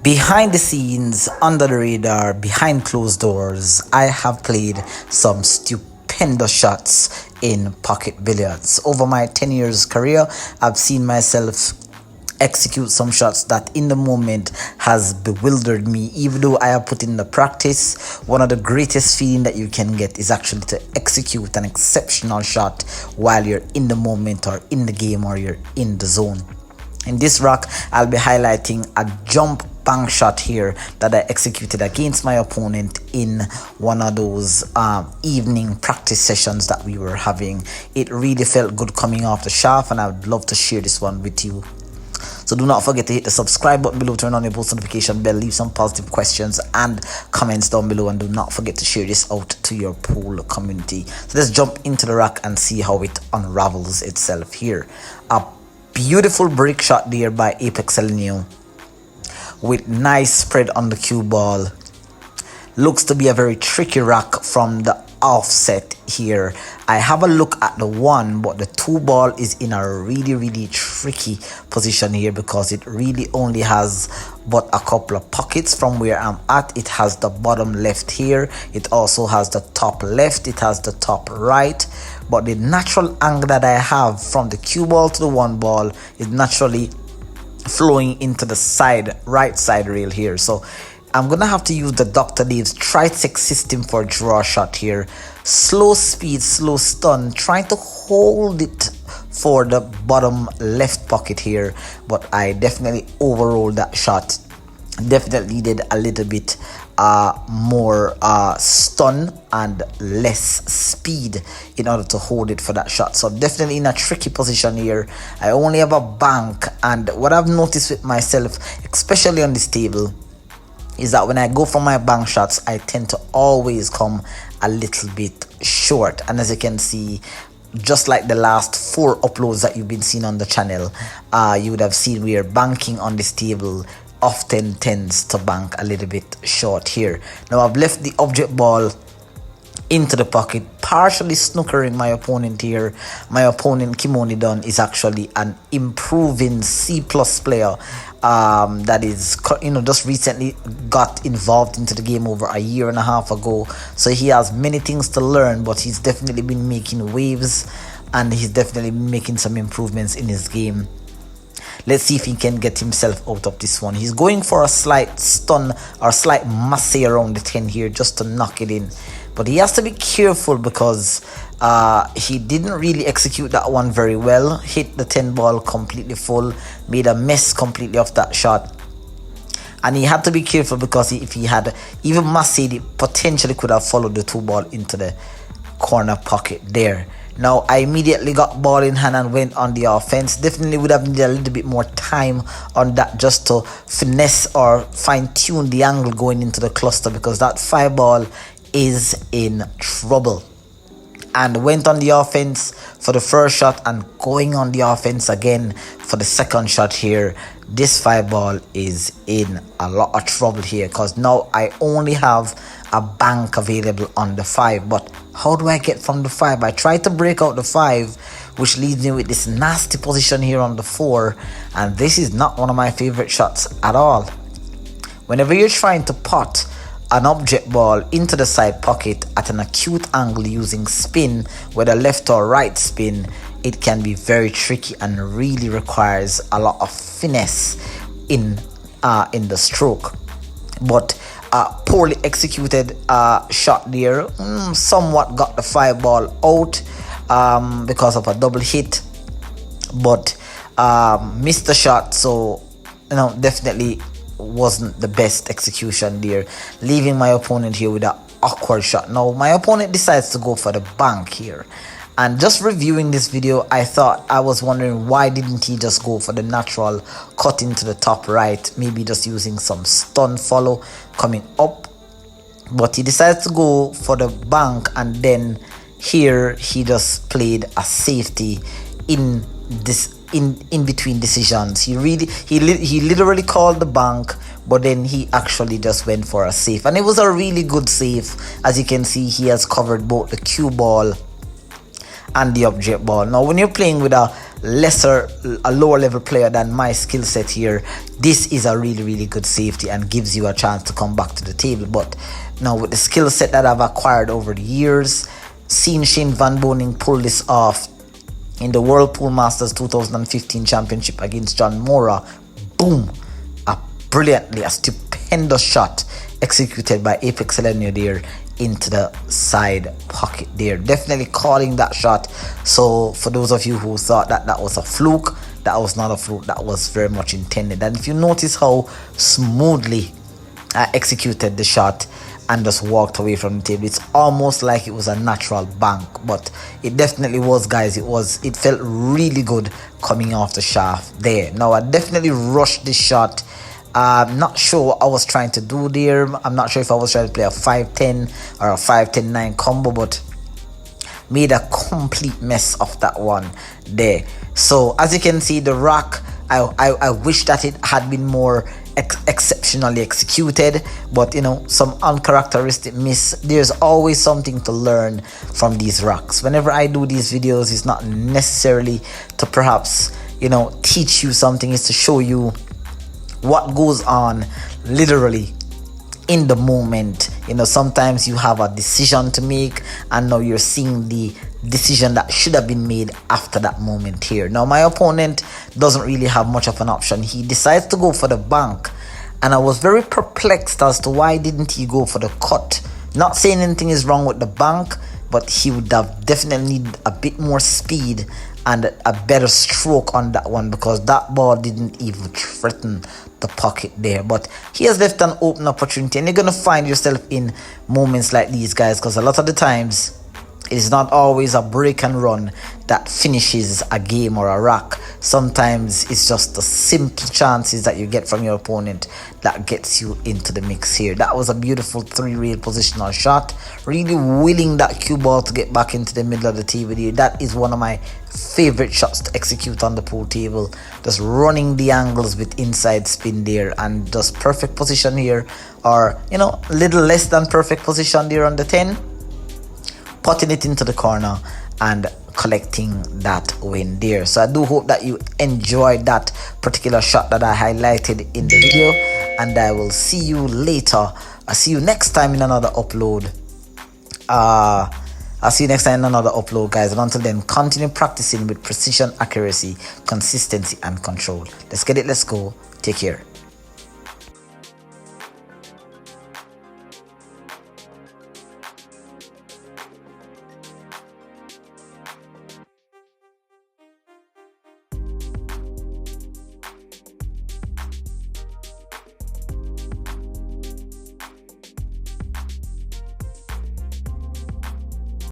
Behind the scenes, under the radar, behind closed doors, I have played some stupendous shots in pocket billiards. Over my 10 years career, I've seen myself execute some shots that in the moment has bewildered me. Even though I have put in the practice, one of the greatest feeling that you can get is actually to execute an exceptional shot while you're in the moment or in the game or you're in the zone. In this rack, I'll be highlighting a jump bank shot here that I executed against my opponent in one of those evening practice sessions that we were having. It really felt good coming off the shaft, and I would love to share this one with you. So do not forget to hit the subscribe button below, turn on your post notification bell, leave some positive questions and comments down below, and do not forget to share this out to your pool community. So let's jump into the rack and see how it unravels itself here. A beautiful break shot there by ApexElgenio with nice spread on the cue ball. Looks to be a very tricky rack from the offset here. I have a look at the one, but the two ball is in a really tricky position here because it really only has but a couple of pockets from where I'm at. It has the bottom left here, it also has the top left, it has the top right, but the natural angle that I have from the cue ball to the one ball is naturally flowing into the right side rail here. So I'm gonna have to use the Dr. Dave's tritech system for a draw shot here. Slow speed, slow stun, trying to hold it for the bottom left pocket here, but I definitely overrolled that shot. Definitely did a little bit more stun and less speed in order to hold it for that shot. So I'm definitely in a tricky position here. I only have a bank, and what I've noticed with myself, especially on this table, is that when I go for my bank shots, I tend to always come a little bit short. And as you can see, just like the last 4 uploads that you've been seeing on the channel, you would have seen we are banking on this table often tends to bank a little bit short here. Now I've left the object ball into the pocket, partially snookering my opponent here. My opponent, Kimoni Dunn, is actually an improving C+ player that is, just recently got involved into the game over a year and a half ago. So he has many things to learn, but he's definitely been making waves and he's definitely making some improvements in his game. Let's see if he can get himself out of this one. He's going for a slight stun or slight masse around the 10 here just to knock it in. But he has to be careful because he didn't really execute that one very well. Hit the 10 ball completely full, made a mess completely of that shot. And he had to be careful because if he had even massed it, potentially could have followed the 2 ball into the corner pocket there. Now I immediately got ball in hand and went on the offense. Definitely would have needed a little bit more time on that just to finesse or fine-tune the angle going into the cluster, because that 5 ball is in trouble. And went on the offense for the first shot and going on the offense again for the second shot here. This 5 ball is in a lot of trouble here because now I only have a bank available on the 5. But how do I get from the 5? I try to break out the 5, which leaves me with this nasty position here on the 4, and this is not one of my favorite shots at all. Whenever you're trying to pot an object ball into the side pocket at an acute angle using spin, whether left or right spin, it can be very tricky and really requires a lot of finesse in the stroke. But poorly executed shot there, somewhat got the 5 ball out because of a double hit, but missed the shot. So definitely wasn't the best execution there, leaving my opponent here with an awkward shot. Now my opponent decides to go for the bank here, and just reviewing this video, I was wondering why didn't he just go for the natural cut into the top right, maybe just using some stun follow coming up. But he decided to go for the bank, and then here he just played a safety in between decisions. He literally called the bank, but then he actually just went for a save, and it was a really good save. As you can see, he has covered both the cue ball and the object ball. Now when you're playing with a a lower level player than my skill set here, this is a really good safety and gives you a chance to come back to the table. But now with the skill set that I've acquired over the years, seeing Shane Van Boening pull this off in the World Pool Masters 2015 Championship against John Mora, boom, a stupendous shot executed by ApexElgenio there into the side pocket there. Definitely calling that shot. So for those of you who thought that was a fluke, that was not a fluke, that was very much intended. And if you notice how smoothly I executed the shot and just walked away from the table, it's almost like it was a natural bank, but it definitely was, guys. It felt really good coming off the shaft there. Now I definitely rushed this shot. I'm not sure what I was trying to do there. I'm not sure if I was trying to play a 5-10 or a 5-10-9 combo, but made a complete mess of that one there. So as you can see, the rock, I wish that it had been more exceptionally executed, but you know, some uncharacteristic miss. There's always something to learn from these rocks. Whenever I do these videos, it's not necessarily to perhaps, you know, teach you something. It's to show you what goes on literally in the moment. You know, sometimes you have a decision to make and now you're seeing the decision that should have been made after that moment here. Now my opponent doesn't really have much of an option. He decides to go for the bank, and I was very perplexed as to why didn't he go for the cut. Not saying anything is wrong with the bank, but he would have definitely need a bit more speed and a better stroke on that one, because that ball didn't even threaten the pocket there. But he has left an open opportunity, and you're gonna find yourself in moments like these, guys, because a lot of the times it's not always a break and run that finishes a game or a rack. Sometimes it's just the simple chances that you get from your opponent that gets you into the mix here. That was a beautiful 3-rail positional shot, really willing that cue ball to get back into the middle of the table here. That is one of my favorite shots to execute on the pool table, just running the angles with inside spin there, and just perfect position here, or you know, a little less than perfect position there on the 10, putting it into the corner and collecting that win there. So I do hope that you enjoyed that particular shot that I highlighted in the video, and I will see you later. I'll see you next time in another upload. I'll see you next time in another upload, guys, and until then, continue practicing with precision, accuracy, consistency and control. Let's get it, let's go. Take care.